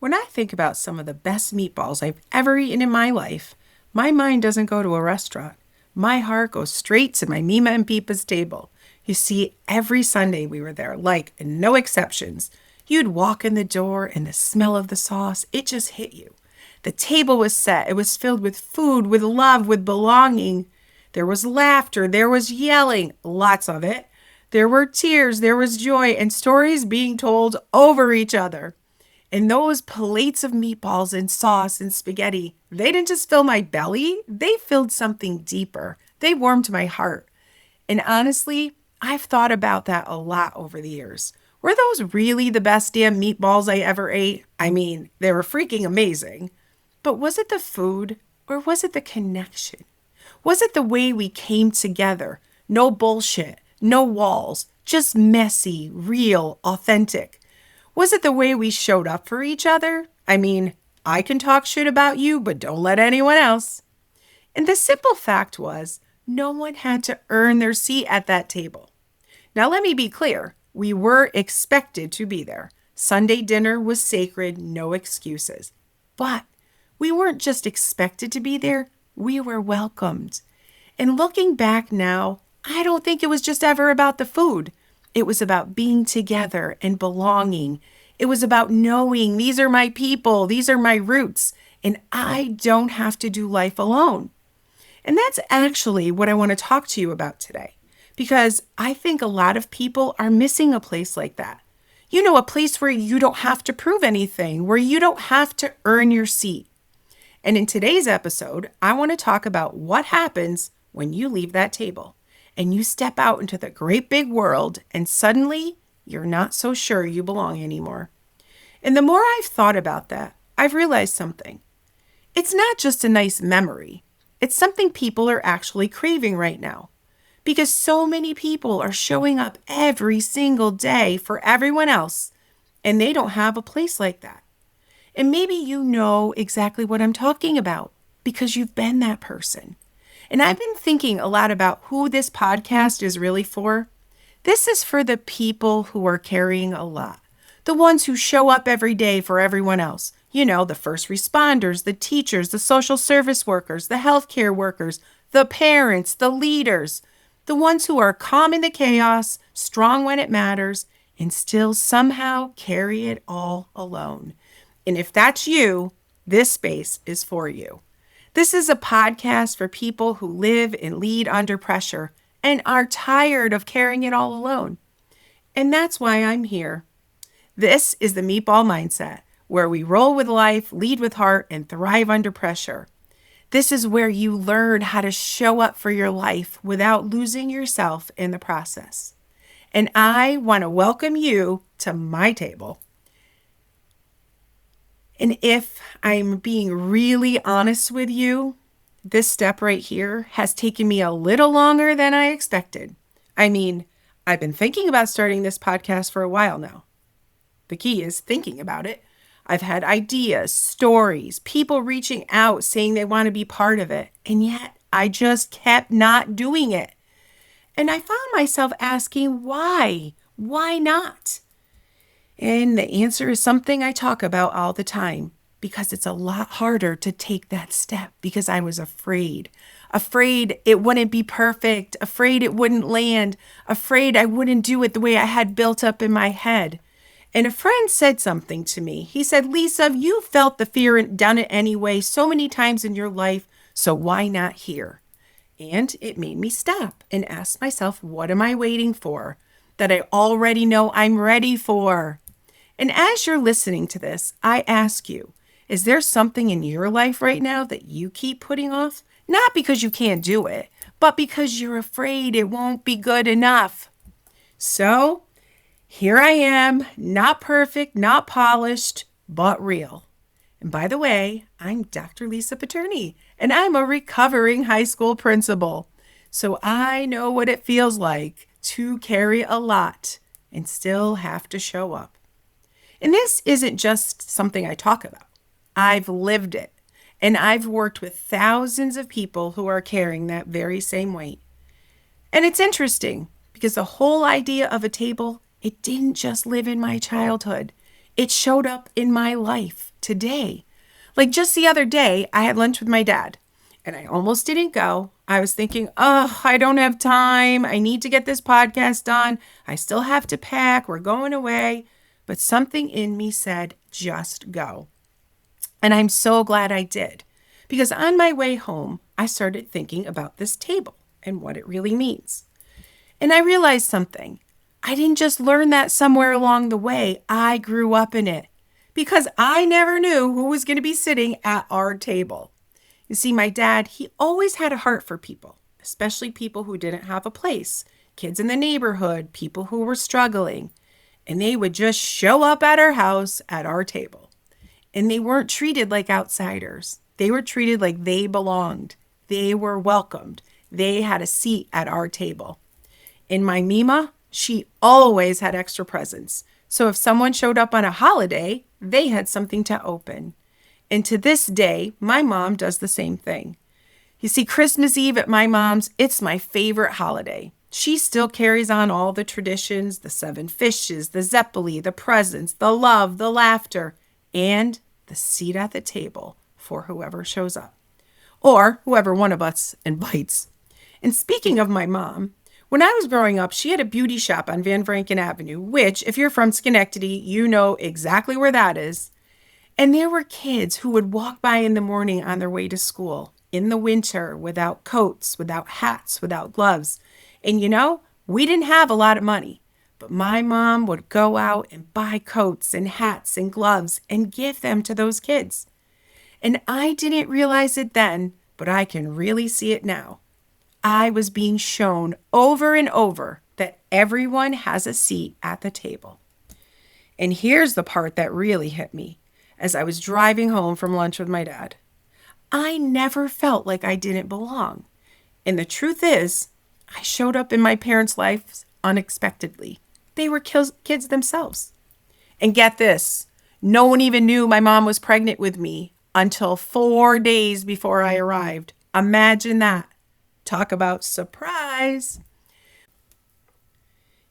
When I think about some of the best meatballs I've ever eaten in my life, my mind doesn't go to a restaurant. My heart goes straight to my Mima and Peepa's table. You see, every Sunday we were there, like no exceptions. You'd walk in the door and the smell of the sauce, it just hit you. The table was set. It was filled with food, with love, with belonging. There was laughter. There was yelling, lots of it. There were tears. There was joy and stories being told over each other. And those plates of meatballs and sauce and spaghetti, they didn't just fill my belly, they filled something deeper. They warmed my heart. And honestly, I've thought about that a lot over the years. Were those really the best damn meatballs I ever ate? I mean, they were freaking amazing. But was it the food or was it the connection? Was it the way we came together? No bullshit, no walls, just messy, real, authentic. Was it the way we showed up for each other? I mean, I can talk shit about you, but don't let anyone else. And the simple fact was, no one had to earn their seat at that table. Now, let me be clear. We were expected to be there. Sunday dinner was sacred, no excuses. But we weren't just expected to be there, we were welcomed. And looking back now, I don't think it was just ever about the food. It was about being together and belonging. It was about knowing these are my people, these are my roots, and I don't have to do life alone. And that's actually what I want to talk to you about today, because I think a lot of people are missing a place like that. You know, a place where you don't have to prove anything, where you don't have to earn your seat. And in today's episode, I want to talk about what happens when you leave that table and you step out into the great big world and suddenly you're not so sure you belong anymore. And the more I've thought about that, I've realized something. It's not just a nice memory. It's something people are actually craving right now. Because so many people are showing up every single day for everyone else, and they don't have a place like that. And maybe you know exactly what I'm talking about because you've been that person. And I've been thinking a lot about who this podcast is really for. This is for the people who are carrying a lot, the ones who show up every day for everyone else. You know, the first responders, the teachers, the social service workers, the healthcare workers, the parents, the leaders, the ones who are calm in the chaos, strong when it matters, and still somehow carry it all alone. And if that's you, this space is for you. This is a podcast for people who live and lead under pressure and are tired of carrying it all alone. And that's why I'm here. This is the Meatball Mindset, where we roll with life, lead with heart, and thrive under pressure. This is where you learn how to show up for your life without losing yourself in the process. And I want to welcome you to my table. And if I'm being really honest with you, this step right here has taken me a little longer than I expected. I mean, I've been thinking about starting this podcast for a while now. The key is thinking about it. I've had ideas, stories, people reaching out saying they want to be part of it, and yet I just kept not doing it. And I found myself asking why? Why not? And the answer is something I talk about all the time, because it's a lot harder to take that step because I was afraid. Afraid it wouldn't be perfect, afraid it wouldn't land, afraid I wouldn't do it the way I had built up in my head. And a friend said something to me. He said, Lisa, you felt the fear and done it anyway so many times in your life, so why not here? And it made me stop and ask myself, what am I waiting for that I already know I'm ready for? And as you're listening to this, I ask you, is there something in your life right now that you keep putting off? Not because you can't do it, but because you're afraid it won't be good enough. So here I am, not perfect, not polished, but real. And by the way, I'm Dr. Lisa Paterni, and I'm a recovering high school principal. So I know what it feels like to carry a lot and still have to show up. And this isn't just something I talk about. I've lived it. And I've worked with thousands of people who are carrying that very same weight. And it's interesting because the whole idea of a table, it didn't just live in my childhood. It showed up in my life today. Like just the other day, I had lunch with my dad and I almost didn't go. I was thinking, oh, I don't have time. I need to get this podcast done. I still have to pack. We're going away. But something in me said, just go. And I'm so glad I did. Because on my way home, I started thinking about this table and what it really means. And I realized something. I didn't just learn that somewhere along the way. I grew up in it because I never knew who was going to be sitting at our table. You see, my dad, he always had a heart for people, especially people who didn't have a place, kids in the neighborhood, people who were struggling. And they would just show up at our house at our table. And they weren't treated like outsiders. They were treated like they belonged. They were welcomed. They had a seat at our table. And my Mima, she always had extra presents. So if someone showed up on a holiday, they had something to open. And to this day, my mom does the same thing. You see, Christmas Eve at my mom's, it's my favorite holiday. She still carries on all the traditions, the 7 fishes, the zeppoli, the presents, the love, the laughter, and the seat at the table for whoever shows up. Or whoever one of us invites. And speaking of my mom, when I was growing up, she had a beauty shop on Van Franken Avenue, which, if you're from Schenectady, you know exactly where that is. And there were kids who would walk by in the morning on their way to school, in the winter, without coats, without hats, without gloves. And you know, we didn't have a lot of money, but my mom would go out and buy coats and hats and gloves and give them to those kids. And I didn't realize it then, but I can really see it now. I was being shown over and over that everyone has a seat at the table. And here's the part that really hit me as I was driving home from lunch with my dad. I never felt like I didn't belong. And the truth is, I showed up in my parents' lives unexpectedly. They were kids themselves. And get this, no one even knew my mom was pregnant with me until 4 days before I arrived. Imagine that. Talk about surprise.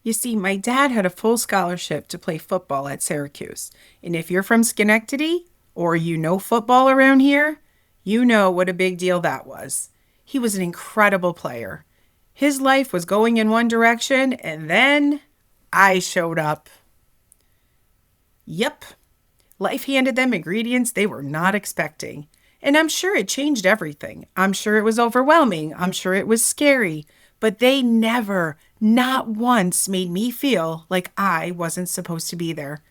You see, my dad had a full scholarship to play football at Syracuse. And if you're from Schenectady or you know football around here, you know what a big deal that was. He was an incredible player. His life was going in one direction, and then I showed up. Yep. Life handed them ingredients they were not expecting. And I'm sure it changed everything. I'm sure it was overwhelming. I'm sure it was scary. But they never, not once, made me feel like I wasn't supposed to be there.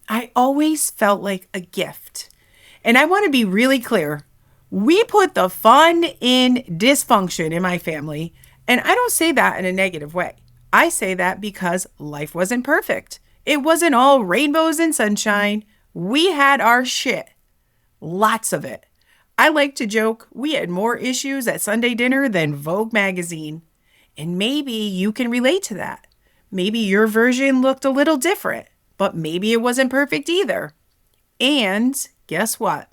I always felt like a gift. And I want to be really clear. We put the fun in dysfunction in my family. And I don't say that in a negative way. I say that because life wasn't perfect. It wasn't all rainbows and sunshine. We had our shit. Lots of it. I like to joke we had more issues at Sunday dinner than Vogue magazine. And maybe you can relate to that. Maybe your version looked a little different, but maybe it wasn't perfect either. And guess what?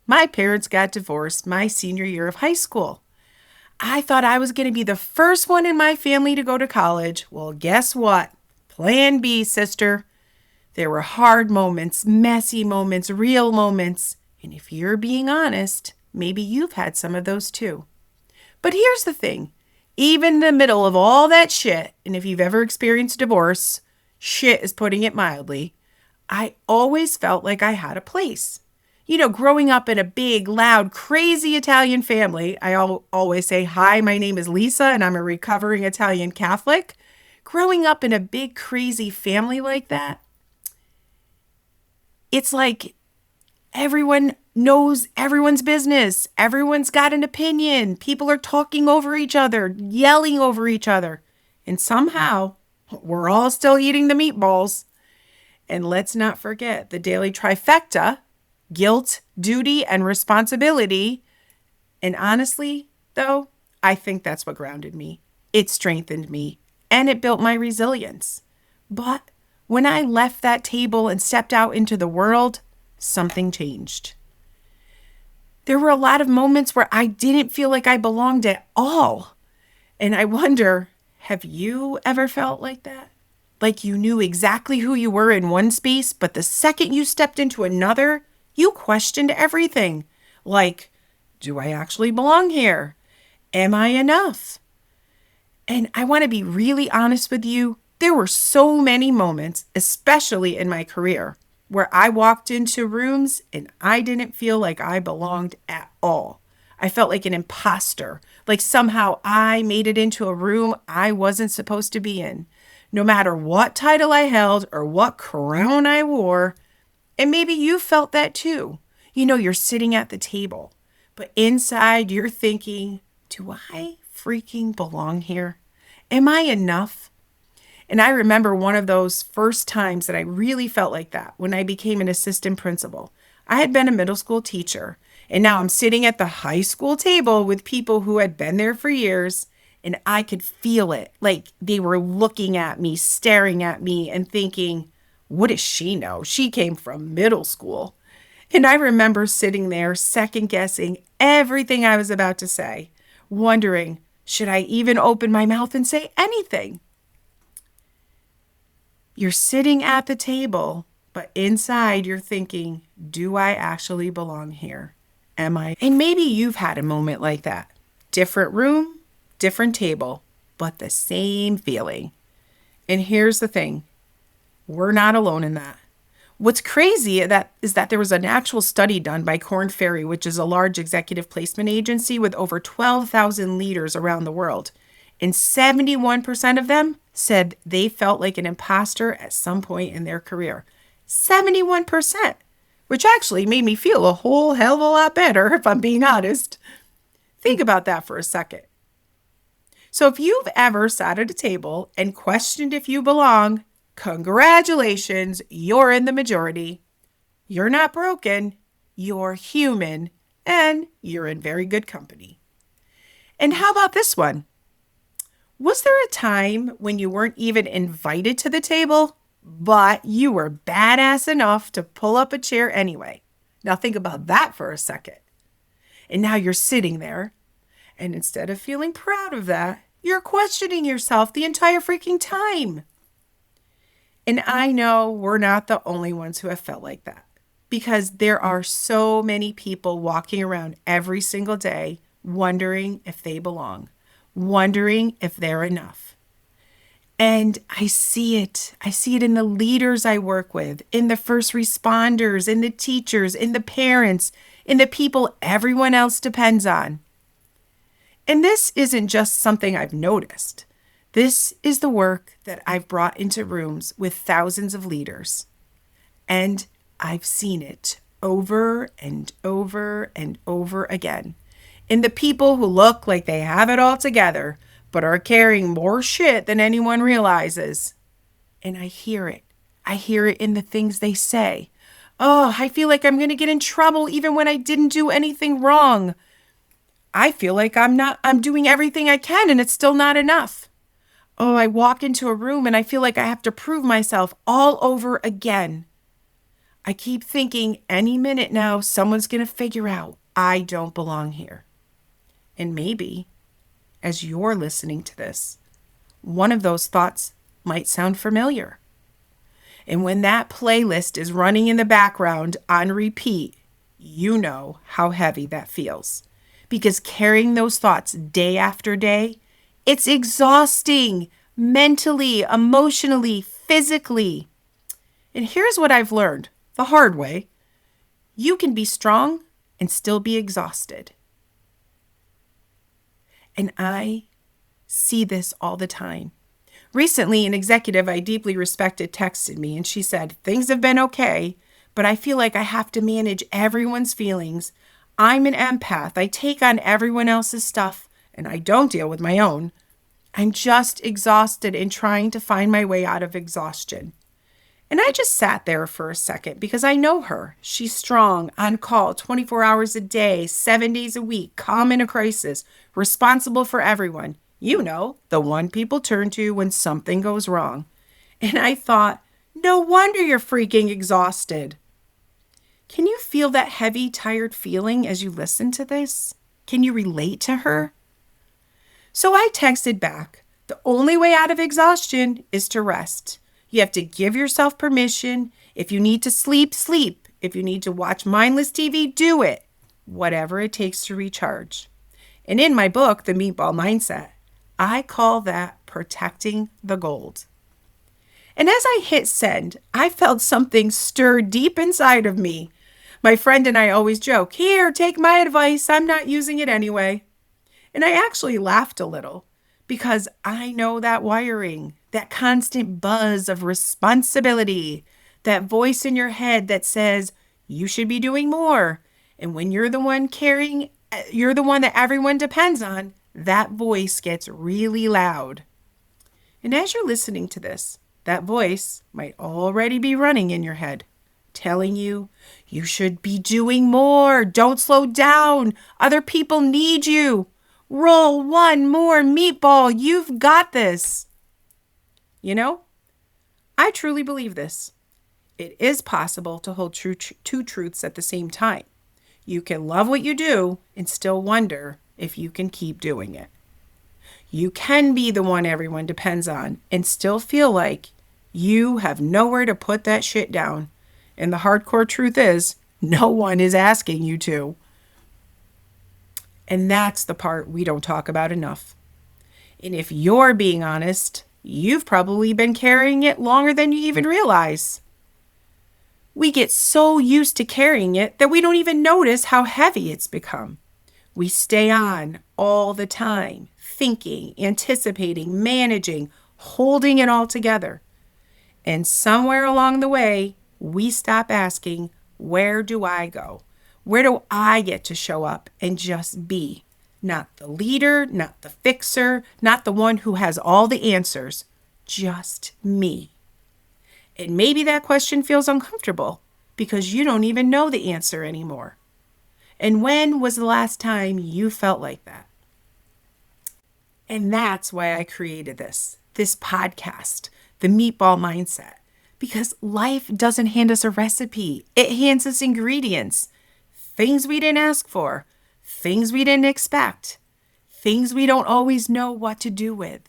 My parents got divorced my senior year of high school. I thought I was going to be the first one in my family to go to college. Well, guess what? Plan B, sister. There were hard moments, messy moments, real moments. And if you're being honest, maybe you've had some of those too. But here's the thing. Even in the middle of all that shit, and if you've ever experienced divorce, shit is putting it mildly, I always felt like I had a place. You know, growing up in a big, loud, crazy Italian family, I always say, hi, my name is Lisa, and I'm a recovering Italian Catholic. Growing up in a big, crazy family like that, it's like everyone knows everyone's business. Everyone's got an opinion. People are talking over each other, yelling over each other. And somehow, we're all still eating the meatballs. And let's not forget the daily trifecta, guilt, duty, and responsibility. And honestly, though, I think that's what grounded me. It strengthened me, and it built my resilience. But when I left that table and stepped out into the world, something changed. There were a lot of moments where I didn't feel like I belonged at all. And I wonder, have you ever felt like that? Like you knew exactly who you were in one space, but the second you stepped into another, you questioned everything. Like, do I actually belong here? Am I enough? And I want to be really honest with you. There were so many moments, especially in my career, where I walked into rooms and I didn't feel like I belonged at all. I felt like an imposter, like somehow I made it into a room I wasn't supposed to be in. No matter what title I held or what crown I wore, and maybe you felt that too. You know, you're sitting at the table, but inside you're thinking, do I freaking belong here? Am I enough? And I remember one of those first times that I really felt like that when I became an assistant principal. I had been a middle school teacher, and now I'm sitting at the high school table with people who had been there for years, and I could feel it. Like they were looking at me, staring at me, and thinking, what does she know? She came from middle school. And I remember sitting there second guessing everything I was about to say, wondering, should I even open my mouth and say anything? You're sitting at the table, but inside you're thinking, do I actually belong here? Am I? And maybe you've had a moment like that. Different room, different table, but the same feeling. And here's the thing. We're not alone in that. What's crazy is that there was an actual study done by Korn Ferry, which is a large executive placement agency with over 12,000 leaders around the world. And 71% of them said they felt like an imposter at some point in their career. 71%, which actually made me feel a whole hell of a lot better, if I'm being honest. Think about that for a second. So if you've ever sat at a table and questioned if you belong, congratulations, you're in the majority. You're not broken, you're human, and you're in very good company. And how about this one? Was there a time when you weren't even invited to the table, but you were badass enough to pull up a chair anyway? Now think about that for a second. And now you're sitting there, and instead of feeling proud of that, you're questioning yourself the entire freaking time. And I know we're not the only ones who have felt like that, because there are so many people walking around every single day wondering if they belong, wondering if they're enough. And I see it. I see it in the leaders I work with, in the first responders, in the teachers, in the parents, in the people everyone else depends on. And this isn't just something I've noticed. This is the work that I've brought into rooms with thousands of leaders. And I've seen it over and over and over again. In the people who look like they have it all together, but are carrying more shit than anyone realizes. And I hear it. I hear it in the things they say. Oh, I feel like I'm going to get in trouble even when I didn't do anything wrong. I feel like I'm doing everything I can and it's still not enough. Oh, I walk into a room and I feel like I have to prove myself all over again. I keep thinking any minute now, someone's going to figure out I don't belong here. And maybe, as you're listening to this, one of those thoughts might sound familiar. And when that playlist is running in the background on repeat, you know how heavy that feels. Because carrying those thoughts day after day, it's exhausting, mentally, emotionally, physically. And here's what I've learned the hard way. You can be strong and still be exhausted. And I see this all the time. Recently, an executive I deeply respected texted me and she said, things have been okay, but I feel like I have to manage everyone's feelings. I'm an empath. I take on everyone else's stuff and I don't deal with my own. I'm just exhausted in trying to find my way out of exhaustion. And I just sat there for a second because I know her. She's strong, on call, 24 hours a day, 7 days a week, calm in a crisis, responsible for everyone. You know, the one people turn to when something goes wrong. And I thought, no wonder you're freaking exhausted. Can you feel that heavy, tired feeling as you listen to this? Can you relate to her? So I texted back, the only way out of exhaustion is to rest. You have to give yourself permission. If you need to sleep, sleep. If you need to watch mindless TV, do it. Whatever it takes to recharge. And in my book, The Meatball Mindset, I call that protecting the gold. And as I hit send, I felt something stir deep inside of me. My friend and I always joke, "Here, take my advice. I'm not using it anyway." And I actually laughed a little because I know that wiring, that constant buzz of responsibility, that voice in your head that says you should be doing more. And when you're the one you're the one that everyone depends on, that voice gets really loud. And as you're listening to this, that voice might already be running in your head, telling you, you should be doing more. Don't slow down. Other people need you. Roll one more meatball. You've got this. You know, I truly believe this. It is possible to hold two truths at the same time. You can love what you do and still wonder if you can keep doing it. You can be the one everyone depends on and still feel like you have nowhere to put that shit down. And the hardcore truth is, no one is asking you to. And that's the part we don't talk about enough. And if you're being honest, you've probably been carrying it longer than you even realize. We get so used to carrying it that we don't even notice how heavy it's become. We stay on all the time, thinking, anticipating, managing, holding it all together. And somewhere along the way, we stop asking, where do I go? Where do I get to show up and just be? Not the leader, not the fixer, not the one who has all the answers, just me. And maybe that question feels uncomfortable because you don't even know the answer anymore. And when was the last time you felt like that? And that's why I created this podcast, The Meatball Mindset, because life doesn't hand us a recipe. It hands us ingredients, things we didn't ask for, things we didn't expect, things we don't always know what to do with.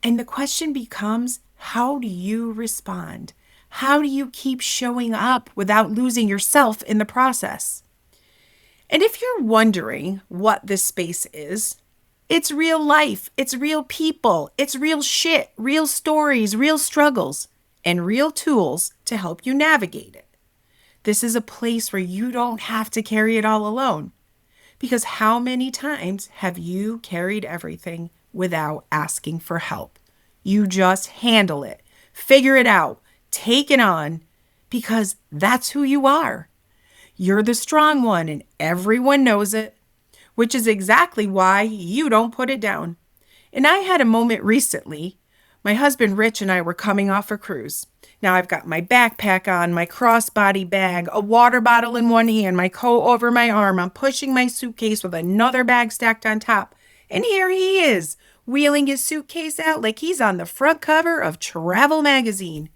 And the question becomes, how do you respond? How do you keep showing up without losing yourself in the process? And if you're wondering what this space is, it's real life, it's real people, it's real shit, real stories, real struggles, and real tools to help you navigate it. This is a place where you don't have to carry it all alone. Because how many times have you carried everything without asking for help? You just handle it, figure it out, take it on, because that's who you are. You're the strong one and everyone knows it, which is exactly why you don't put it down. And I had a moment recently. My husband Rich and I were coming off a cruise. Now I've got my backpack on, my crossbody bag, a water bottle in one hand, my coat over my arm. I'm pushing my suitcase with another bag stacked on top. And here he is, wheeling his suitcase out like he's on the front cover of Travel magazine.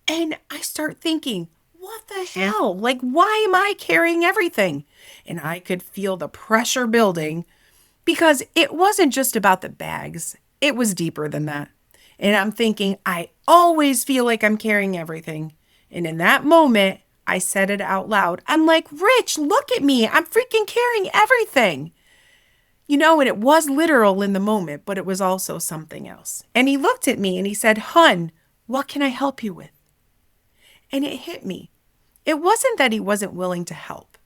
And I start thinking, what the hell? Like, why am I carrying everything? And I could feel the pressure building because it wasn't just about the bags. It was deeper than that. And I'm thinking, I always feel like I'm carrying everything. And in that moment, I said it out loud. I'm like, Rich, look at me. I'm freaking carrying everything. You know, and it was literal in the moment, but it was also something else. And he looked at me and he said, Hun, what can I help you with? And it hit me. It wasn't that he wasn't willing to help.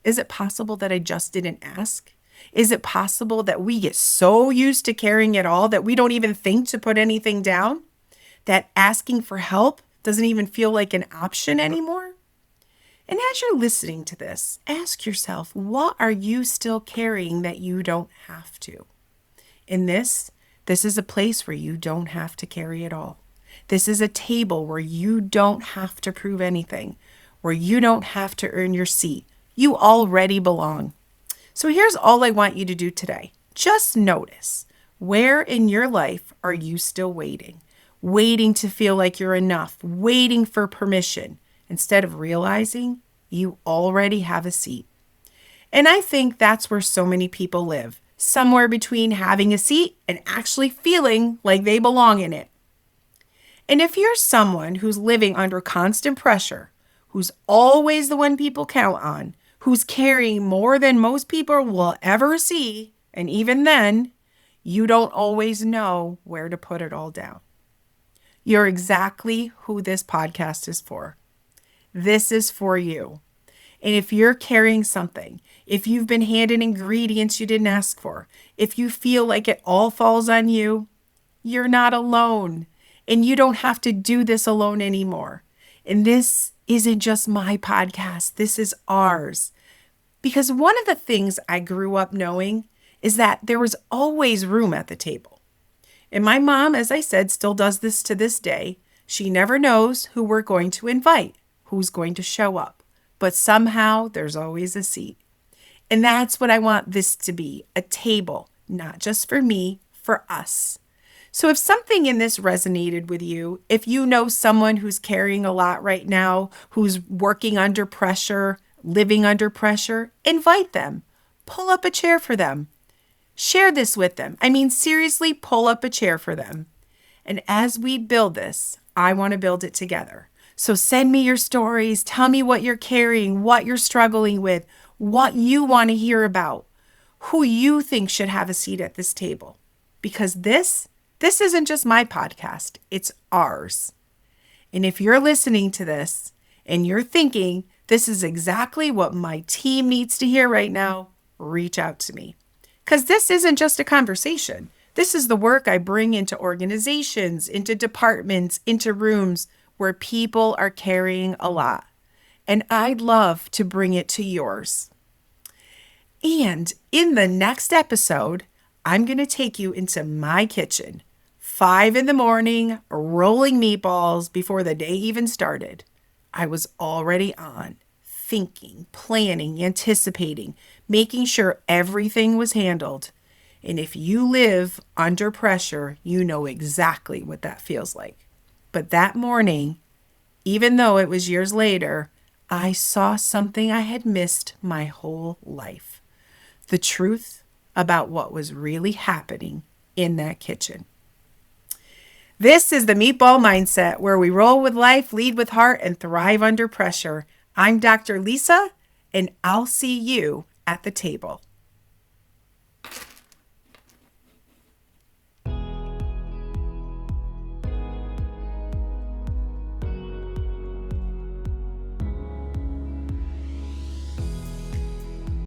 Is it possible that I just didn't ask? Is it possible that we get so used to carrying it all that we don't even think to put anything down? That asking for help doesn't even feel like an option anymore? And as you're listening to this, ask yourself, what are you still carrying that you don't have to? In this is a place where you don't have to carry it all. This is a table where you don't have to prove anything, where you don't have to earn your seat. You already belong. So here's all I want you to do today. Just notice, where in your life are you still waiting? Waiting to feel like you're enough, waiting for permission, instead of realizing you already have a seat. And I think that's where so many people live, somewhere between having a seat and actually feeling like they belong in it. And if you're someone who's living under constant pressure, who's always the one people count on, who's carrying more than most people will ever see, and even then, you don't always know where to put it all down. You're exactly who this podcast is for. This is for you. And if you're carrying something, if you've been handed ingredients you didn't ask for, if you feel like it all falls on you, you're not alone. And you don't have to do this alone anymore. And this isn't just my podcast. This is ours. Because one of the things I grew up knowing is that there was always room at the table. And my mom, as I said, still does this to this day. She never knows who we're going to invite, who's going to show up. But somehow there's always a seat. And that's what I want this to be, a table, not just for me, for us. So if something in this resonated with you, if you know someone who's carrying a lot right now, who's working under pressure, living under pressure, invite them. Pull up a chair for them. Share this with them. I mean, seriously, pull up a chair for them. And as we build this, I want to build it together. So send me your stories. Tell me what you're carrying, what you're struggling with, what you want to hear about, who you think should have a seat at this table. Because this isn't just my podcast, it's ours. And if you're listening to this and you're thinking, this is exactly what my team needs to hear right now, reach out to me. Because this isn't just a conversation. This is the work I bring into organizations, into departments, into rooms where people are carrying a lot. And I'd love to bring it to yours. And in the next episode, I'm going to take you into my kitchen. 5 a.m, rolling meatballs before the day even started. I was already on, thinking, planning, anticipating, making sure everything was handled. And if you live under pressure, you know exactly what that feels like. But that morning, even though it was years later, I saw something I had missed my whole life. The truth about what was really happening in that kitchen. This is the Meatball Mindset, where we roll with life, lead with heart, and thrive under pressure. I'm Dr. Lisa, and I'll see you at the table.